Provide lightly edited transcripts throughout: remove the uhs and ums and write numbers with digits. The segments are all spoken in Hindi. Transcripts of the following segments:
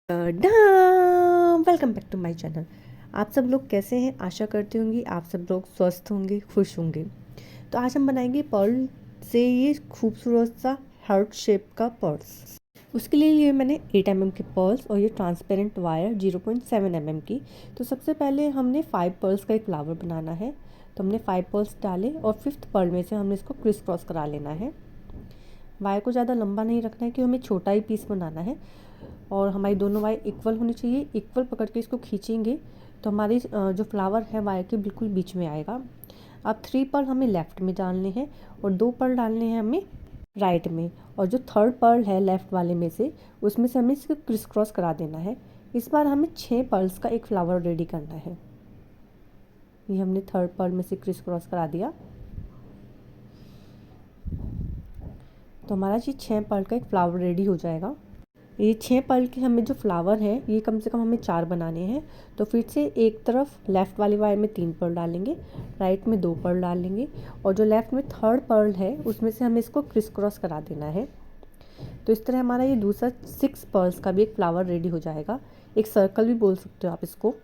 Welcome back to my channel. आप सब लोग कैसे हैं? आशा करती होंगी आप सब लोग स्वस्थ होंगे, खुश होंगे। तो आज हम बनाएंगे पर्ल से ये खूबसूरत सा हार्ट शेप का पर्स। उसके लिए ये मैंने 8 mm के पर्ल्स और ये ट्रांसपेरेंट वायर 0.7 mm की। तो सबसे पहले हमने 5 पर्ल्स का एक फ्लावर बनाना है। तो हमने 5 पर्ल्स डाले और 5th पर्ल में से हमने इसको क्रिस क्रॉस करा लेना है। वायर को ज़्यादा लंबा नहीं रखना है कि हमें छोटा ही पीस बनाना है और हमारी दोनों वायर इक्वल होनी चाहिए। इक्वल पकड़ के इसको खींचेंगे तो हमारी जो फ्लावर है वायर के बिल्कुल बीच में आएगा। अब 3 पर्ल हमें लेफ़्ट में डालने हैं और 2 पर्ल डालने हैं हमें राइट में, और जो 3rd पर्ल है लेफ़्ट वाले में से उसमें से हमें इसको क्रिस क्रॉस करा देना है। इस बार हमें 6 पर्ल्स का एक फ्लावर रेडी करना है। ये हमने 3rd पर्ल में से क्रिस क्रॉस करा दिया तो हमारा ये 6 पर्ल का एक फ्लावर रेडी हो जाएगा। ये 6 पर्ल के हमें जो फ्लावर है ये कम से कम हमें 4 बनाने हैं। तो फिर से एक तरफ लेफ़्ट वाली वायर में 3 पर्ल डालेंगे, राइट में 2 पर्ल डालेंगे और जो लेफ़्ट में 3rd पर्ल है उसमें से हमें इसको क्रिस क्रॉस करा देना है। तो इस तरह हमारा ये दूसरा 6 पर्ल्स का भी एक फ्लावर रेडी हो जाएगा। एक सर्कल भी बोल सकते हो आप इसको।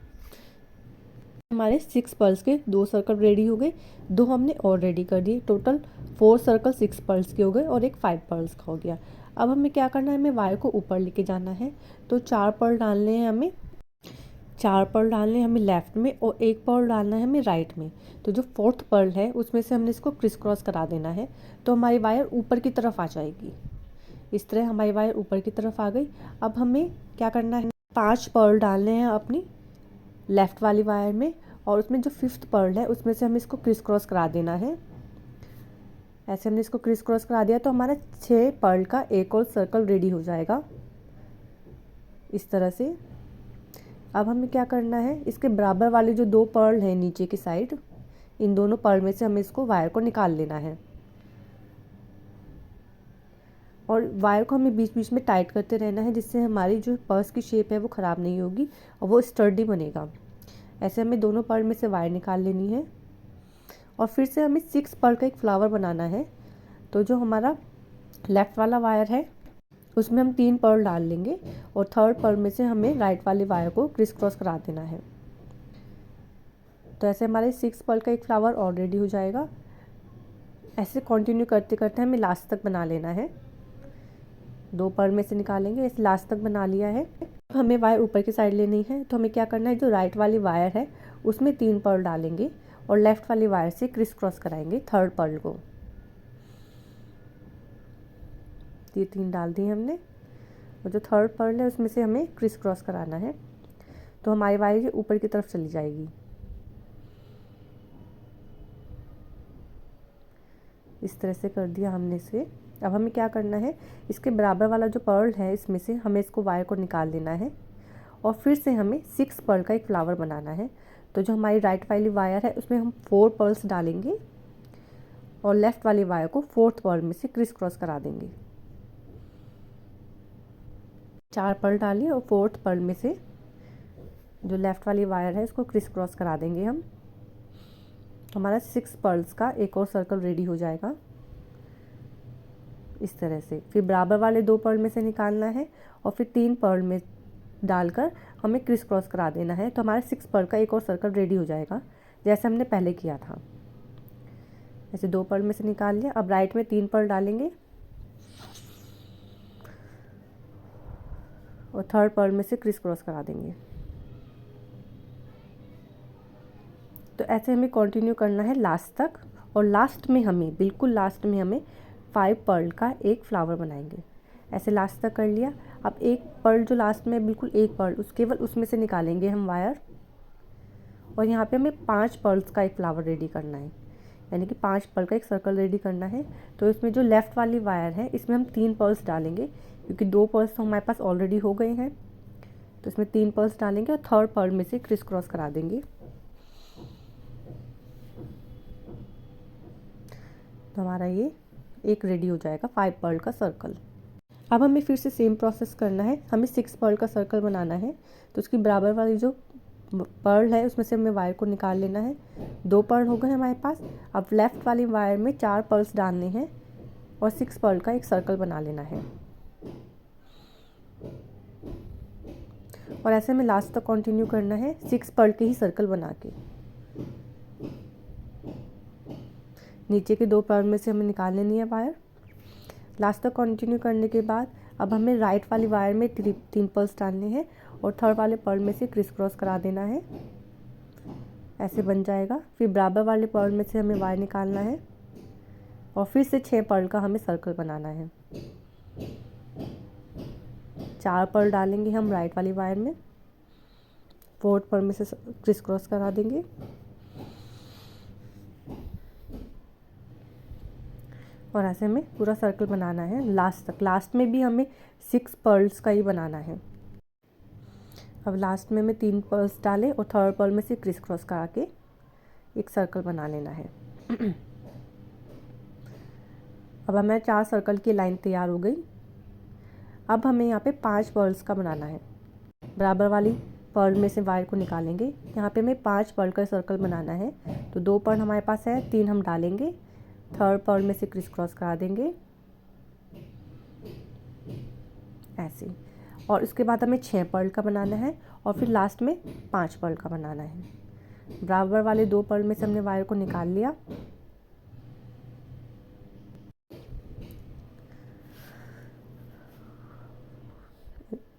हमारे 6 पर्ल्स के 2 सर्कल रेडी हो गए, 2 हमने और रेडी कर दिए। टोटल 4 सर्कल 6 पर्ल्स के हो गए और एक 5 पर्ल्स का हो गया। अब हमें क्या करना है, हमें वायर को ऊपर लेके जाना है। तो 4 पर्ल डालने हैं हमें, 4 पर्ल डालने हैं हमें लेफ़्ट में और 1 पर्ल डालना है हमें राइट में। तो जो 4th पर्ल है उसमें से हमने इसको क्रिस क्रॉस करा देना है तो हमारी वायर ऊपर की तरफ आ जाएगी। इस तरह हमारी वायर ऊपर की तरफ आ गई। अब हमें क्या करना है, 5 पर्ल डालने हैं अपनी लेफ़्ट वाली वायर में और उसमें जो 5th पर्ल है उसमें से हमें इसको क्रिस क्रॉस करा देना है। ऐसे हमने इसको क्रिस क्रॉस करा दिया तो हमारा 6 पर्ल का एक और सर्कल रेडी हो जाएगा इस तरह से। अब हमें क्या करना है, इसके बराबर वाले जो 2 पर्ल हैं नीचे की साइड, इन दोनों पर्ल में से हमें इसको वायर को निकाल लेना है और वायर को हमें बीच बीच में टाइट करते रहना है जिससे हमारी जो पर्स की शेप है वो ख़राब नहीं होगी और वो स्टर्डी बनेगा। ऐसे हमें दोनों पर्ल में से वायर निकाल लेनी है और फिर से हमें 6 पर्ल का एक फ्लावर बनाना है। तो जो हमारा लेफ़्ट वाला वायर है उसमें हम 3 पर्ल डाल लेंगे और 3rd पर्ल में से हमें राइट वाले वायर को क्रिस क्रॉस करा देना है। तो ऐसे हमारे 6 पर्ल का एक फ्लावर और रेडी हो जाएगा। ऐसे कंटिन्यू करते करते हमें लास्ट तक बना लेना है। 2 पर्ल में से निकालेंगे, ऐसे लास्ट तक बना लिया है। हमें वायर ऊपर की साइड लेनी है तो हमें क्या करना है, जो राइट वाली वायर है उसमें 3 पर्ल डालेंगे और लेफ़्ट वाली वायर से क्रिस क्रॉस कराएंगे 3rd पर्ल को। ये 3 डाल दिए हमने और जो 3rd पर्ल है उसमें से हमें क्रिस क्रॉस कराना है तो हमारी वायर ऊपर की तरफ चली जाएगी। इस तरह से कर दिया हमने इसे। अब हमें क्या करना है, इसके बराबर वाला जो पर्ल है इसमें से हमें इसको वायर को निकाल देना है और फिर से हमें 6 पर्ल का एक फ्लावर बनाना है। तो जो हमारी राइट वाली वायर है उसमें हम 4 पर्ल्स डालेंगे और लेफ़्ट वाली वायर को 4th पर्ल में से क्रिस क्रॉस करा देंगे। 4 पर्ल डालिए और 4th पर्ल में से जो लेफ़्ट वाली वायर है इसको क्रिस क्रॉस करा देंगे हम। हमारा 6 पर्ल्स का एक और सर्कल रेडी हो जाएगा इस तरह से। फिर बराबर वाले 2 पर्ल में से निकालना है और फिर 3 पर्ल में डालकर हमें क्रिस क्रॉस करा देना है तो हमारा 6 पर्ल का एक और सर्कल रेडी हो जाएगा जैसे हमने पहले किया था। ऐसे 2 पर्ल में से निकाल लिया। अब राइट में 3 पर्ल डालेंगे और 3rd पर्ल में से क्रिस क्रॉस करा देंगे। तो ऐसे हमें कंटिन्यू करना है लास्ट तक और लास्ट में हमें, बिल्कुल लास्ट में हमें 5 पर्ल का एक फ्लावर बनाएंगे। ऐसे लास्ट तक कर लिया। अब एक पर्ल जो लास्ट में बिल्कुल एक पर्ल केवल उसमें से निकालेंगे हम वायर और यहाँ पे हमें 5 पर्ल्स का एक फ्लावर रेडी करना है, यानी कि 5 पर्ल का एक सर्कल रेडी करना है। तो इसमें जो लेफ़्ट वाली वायर है इसमें हम 3 पर्ल्स डालेंगे क्योंकि 2 पर्ल्स तो हमारे पास ऑलरेडी हो गए हैं। तो इसमें 3 पर्ल्स डालेंगे और 3rd पर्ल में से क्रिस क्रॉस करा देंगे। तो हमारा ये एक रेडी हो जाएगा 5 पर्ल का सर्कल। अब हमें फिर से सेम प्रोसेस करना है। हमें 6 पर्ल का सर्कल बनाना है तो उसकी बराबर वाली जो पर्ल है उसमें से हमें वायर को निकाल लेना है। 2 पर्ल हो गए हमारे पास। अब लेफ़्ट वाली वायर में 4 पर्ल्स डालने हैं और 6 पर्ल का एक सर्कल बना लेना है। और ऐसे हमें लास्ट तक कंटिन्यू करना है 6 पर्ल के ही सर्कल बना के। नीचे के 2 पर्ल में से हमें निकाल लेनी है वायर। लास्ट तक कंटिन्यू करने के बाद अब हमें राइट वाली वायर में 3 पर्ल्स डालने हैं और थर्ड वाले पर्ल में से क्रिस क्रॉस करा देना है। ऐसे बन जाएगा। फिर बराबर वाले पर्ल में से हमें वायर निकालना है और फिर से 6 पर्ल का हमें सर्कल बनाना है। 4 पर्ल डालेंगे हम राइट वाली वायर में, 4th पर्ल में से क्रिस क्रॉस करा देंगे और ऐसे हमें पूरा सर्कल बनाना है लास्ट तक। लास्ट में भी हमें 6 पर्ल्स का ही बनाना है। अब लास्ट में हमें 3 पर्ल्स डालें और थर्ड पर्ल में से क्रिस क्रॉस करा के एक सर्कल बना लेना है। अब हमें 4 सर्कल की लाइन तैयार हो गई। अब हमें यहाँ पे 5 पर्ल्स का बनाना है। बराबर वाली पर्ल में से वायर को निकालेंगे। यहाँ पे हमें 5 पर्ल का सर्कल बनाना है। तो 2 पर्ल हमारे पास है, 3 हम डालेंगे, थर्ड पर्ल में से क्रिस क्रॉस करा देंगे ऐसे। और इसके बाद हमें 6 पर्ल का बनाना है और फिर लास्ट में 5 पर्ल का बनाना है। बराबर वाले 2 पर्ल में से हमने वायर को निकाल लिया।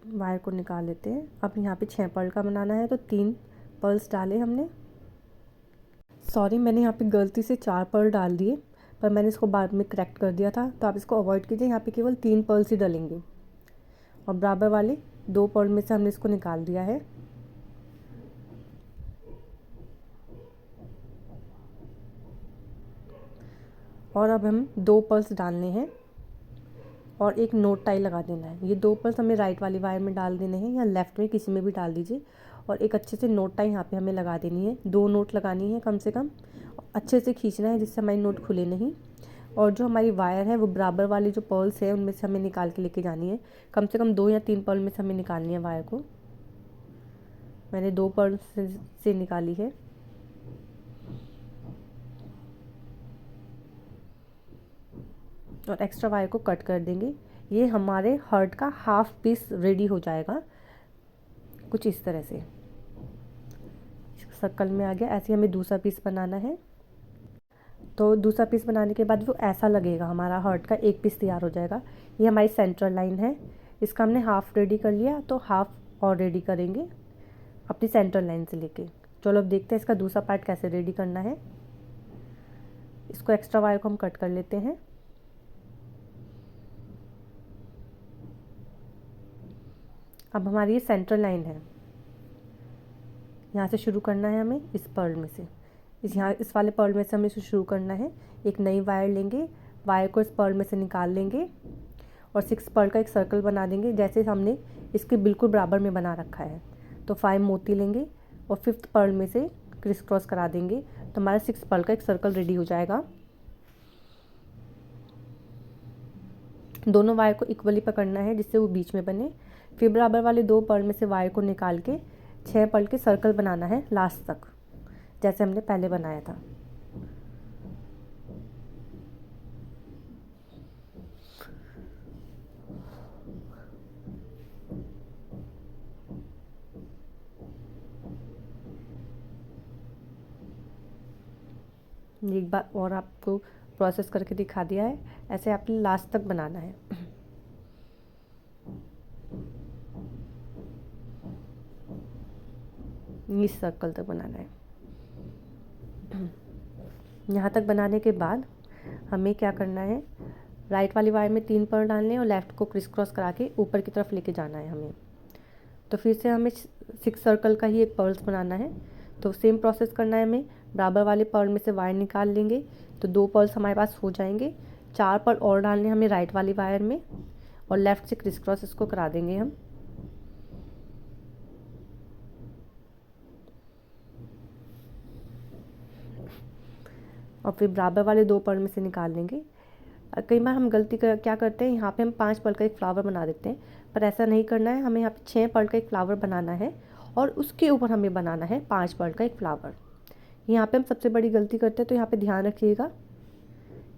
वायर को निकाल लेते हैं। अब यहाँ पे 6 पर्ल का बनाना है तो 3 पर्ल्स डाले हमने। सॉरी, मैंने यहाँ पे गलती से 4 पर्ल डाल दिए, पर मैंने इसको बाद में करेक्ट कर दिया था, तो आप इसको अवॉइड कीजिए। यहाँ पे केवल 3 पर्ल्स ही डलेंगे और बराबर वाले 2 पर्ल में से हमने इसको निकाल दिया है। और अब हम 2 पर्ल्स डालने हैं और एक नोट टाई लगा देना है। ये 2 पर्ल्स हमें राइट वाली वायर में डाल देने हैं या लेफ़्ट में, किसी में भी डाल दीजिए। और एक अच्छे से नोट टाई यहाँ पे हमें लगा देनी है। 2 नोट लगानी है कम से कम, अच्छे से खींचना है जिससे हमारी नोट खुले नहीं। और जो हमारी वायर है वो बराबर वाली जो पर्ल्स है उनमें से हमें निकाल के लेके जानी है। कम से कम 2 या 3 पर्ल में से हमें निकालनी है वायर को। मैंने 2 पर्ल से निकाली है। और एक्स्ट्रा वायर को कट कर देंगे। ये हमारे हर्ट का हाफ पीस रेडी हो जाएगा कुछ इस तरह से। सर्कल में आ गया। ऐसे हमें दूसरा पीस बनाना है। तो दूसरा पीस बनाने के बाद वो ऐसा लगेगा, हमारा हर्ट का एक पीस तैयार हो जाएगा। ये हमारी सेंट्रल लाइन है। इसका हमने हाफ रेडी कर लिया, तो हाफ और रेडी करेंगे अपनी सेंट्रल लाइन से लेके। चलो अब देखते हैं इसका दूसरा पार्ट कैसे रेडी करना है। इसको एक्स्ट्रा वायर को हम कट कर लेते हैं। अब हमारी ये सेंट्रल लाइन है, यहाँ से शुरू करना है हमें इस पर्ल में से। इस वाले पर्ल में से हमें इसे शुरू करना है। एक नई वायर लेंगे, वायर को इस पर्ल में से निकाल लेंगे और 6 पर्ल का एक सर्कल बना देंगे जैसे हमने इसके बिल्कुल बराबर में बना रखा है। तो 5 मोती लेंगे और 5th पर्ल में से क्रिस क्रॉस करा देंगे, तो हमारा 6 पर्ल का एक सर्कल रेडी हो जाएगा। दोनों वायर को इक्वली पकड़ना है जिससे वो बीच में बने। फिर बराबर वाले 2 पर्ल में से वायर को निकाल के 6 पर्ल के सर्कल बनाना है लास्ट तक, जैसे हमने पहले बनाया था। एक बार और आपको प्रोसेस करके दिखा दिया है। ऐसे आपने लास्ट तक बनाना है। इस सर्कल तक बनाना है। यहाँ तक बनाने के बाद हमें क्या करना है, राइट वाली वायर में 3 पर्ल डालने हैं और लेफ़्ट को क्रिस क्रॉस करा के ऊपर की तरफ लेके जाना है हमें। तो फिर से हमें 6 सर्कल का ही एक पर्ल्स बनाना है। तो सेम प्रोसेस करना है हमें। बराबर वाले पर्ल में से वायर निकाल लेंगे तो 2 पर्ल्स हमारे पास हो जाएंगे। 4 पर्ल और डालने हमें राइट वाली वायर में और लेफ़्ट से क्रिस क्रॉस इसको करा देंगे हम। और फिर बराबर वाले 2 पर्ल में से निकाल लेंगे। कई बार हम गलती क्या करते हैं, यहाँ पे हम 5 पर्ल का एक फ्लावर बना देते हैं, पर ऐसा नहीं करना है। हमें यहाँ पे 6 पर्ल का एक फ्लावर बनाना है और उसके ऊपर हमें बनाना है 5 पर्ल का एक फ्लावर। यहाँ पे हम सबसे बड़ी गलती करते हैं, तो यहाँ पे ध्यान रखिएगा।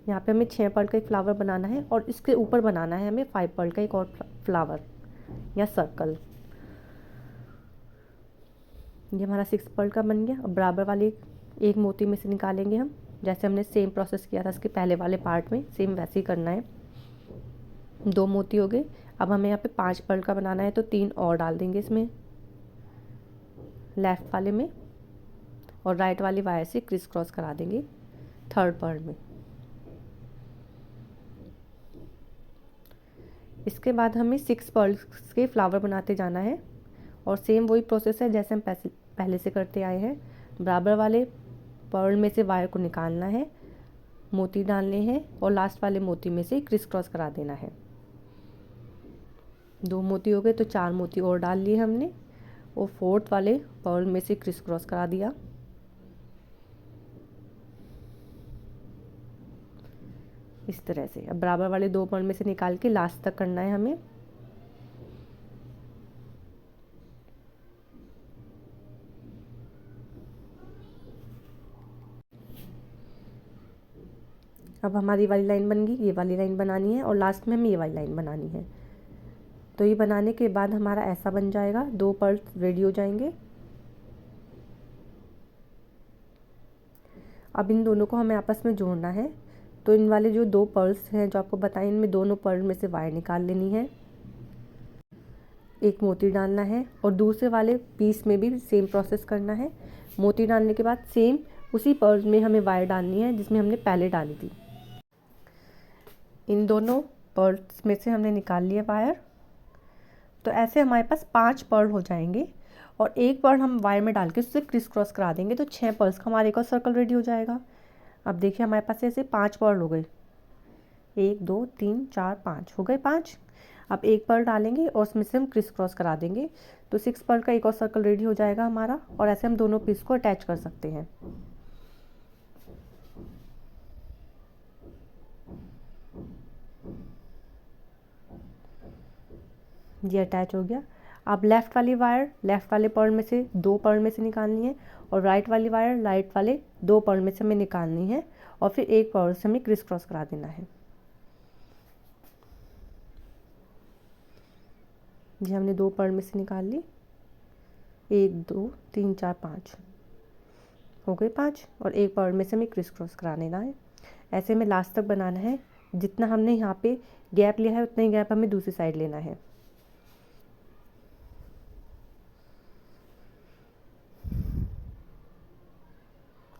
यहाँ पे हमें 6 पर्ल का एक फ्लावर बनाना है और इसके ऊपर बनाना है हमें 5 पर्ल का एक और फ्लावर या सर्कल। ये हमारा 6 पर्ल का बन गया। अब बराबर वाली एक मोती में से निकालेंगे हम, जैसे हमने सेम प्रोसेस किया था इसके पहले वाले पार्ट में, सेम वैसे ही करना है। 2 मोती हो गए। अब हमें यहाँ पे 5 पर्ल का बनाना है, तो 3 और डाल देंगे इसमें लेफ़्ट वाले में, और राइट वाली वायर से क्रिस क्रॉस करा देंगे 3rd पर्ल में। इसके बाद हमें 6 पर्ल्स के फ्लावर बनाते जाना है, और सेम वही प्रोसेस है जैसे हम पहले से करते आए हैं। बराबर वाले पर्ल में से वायर को निकालना है, मोती डालने हैं, और लास्ट वाले मोती में से क्रिस क्रॉस करा देना है। 2 मोती हो गए, तो 4 मोती और डाल लिए हमने, और 4th वाले पर्ल में से क्रिस क्रॉस करा दिया। इस तरह से अब बराबर वाले 2 पर्ल में से निकाल के लास्ट तक करना है हमें। अब हमारी वाली लाइन बन गई, ये वाली लाइन बनानी है, और लास्ट में हमें ये वाली लाइन बनानी है। तो ये बनाने के बाद हमारा ऐसा बन जाएगा, 2 पर्ल रेडी हो जाएंगे। अब इन दोनों को हमें आपस में जोड़ना है, तो इन वाले जो 2 पर्ल्स हैं जो आपको बताएं, इनमें दोनों पर्ल में से वायर निकाल लेनी है, एक मोती डालना है, और दूसरे वाले पीस में भी सेम प्रोसेस करना है। मोती डालने के बाद सेम उसी पर्ल में हमें वायर डालनी है जिसमें हमने पहले डाली थी। इन दोनों पर्ल्स में से हमने निकाल लिया वायर। तो ऐसे हमारे पास 5 पर्ल हो जाएंगे, और एक पर्ल हम वायर में डाल के उससे क्रिस क्रॉस करा देंगे, तो 6 पर्ल्स का हमारे एक और सर्कल रेडी हो जाएगा। अब देखिए हमारे पास ऐसे 5 पर्ल हो गए, 1 2 3 4 5 हो गए 5। अब एक पर्ल डालेंगे और उसमें से हम क्रिस क्रॉस करा देंगे, तो 6 पर्ल का एक और सर्कल रेडी हो जाएगा हमारा, और ऐसे हम दोनों पीस को अटैच कर सकते हैं। ये अटैच हो गया। अब लेफ़्ट वाली वायर लेफ़्ट वाले पर्ल में से 2 पर्ल में से निकालनी है, और राइट वाली वायर राइट वाले 2 पर्ल में से हमें निकालनी है, और फिर एक पर्ल से हमें क्रिस क्रॉस करा देना है। ये हमने 2 पर्ल में से निकाल ली, 1 2 3 4 5 हो गए 5, और एक पर्ल में से हमें क्रिस क्रॉस करा देना है। ऐसे हमें लास्ट तक बनाना है। जितना हमने यहाँ पे गैप लिया है उतना ही गैप हमें दूसरी साइड लेना है।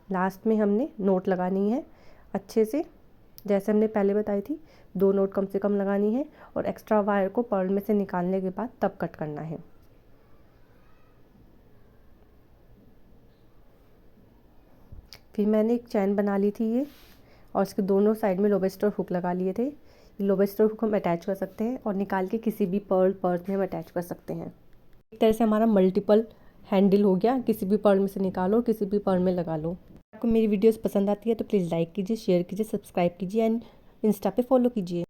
लास्ट में हमने नोट लगानी है अच्छे से, जैसे हमने पहले बताई थी, 2 नोट कम से कम लगानी है, और एक्स्ट्रा वायर को पर्ल में से निकालने के बाद तब कट करना है। फिर मैंने एक चैन बना ली थी ये, और इसके दोनों साइड में लोबस्टर हुक लगा लिए थे। लोबस्टर हुक हम अटैच कर सकते हैं, और निकाल के किसी भी पर्ल में हम अटैच कर सकते हैं। एक तरह से हमारा मल्टीपल हैंडल हो गया, किसी भी पर्ल में से निकालो, किसी भी पर्ल में लगा लो। आपको मेरी वीडियोस पसंद आती है तो प्लीज़ लाइक कीजिए, शेयर कीजिए, सब्सक्राइब कीजिए, एंड इंस्टा पे फॉलो कीजिए।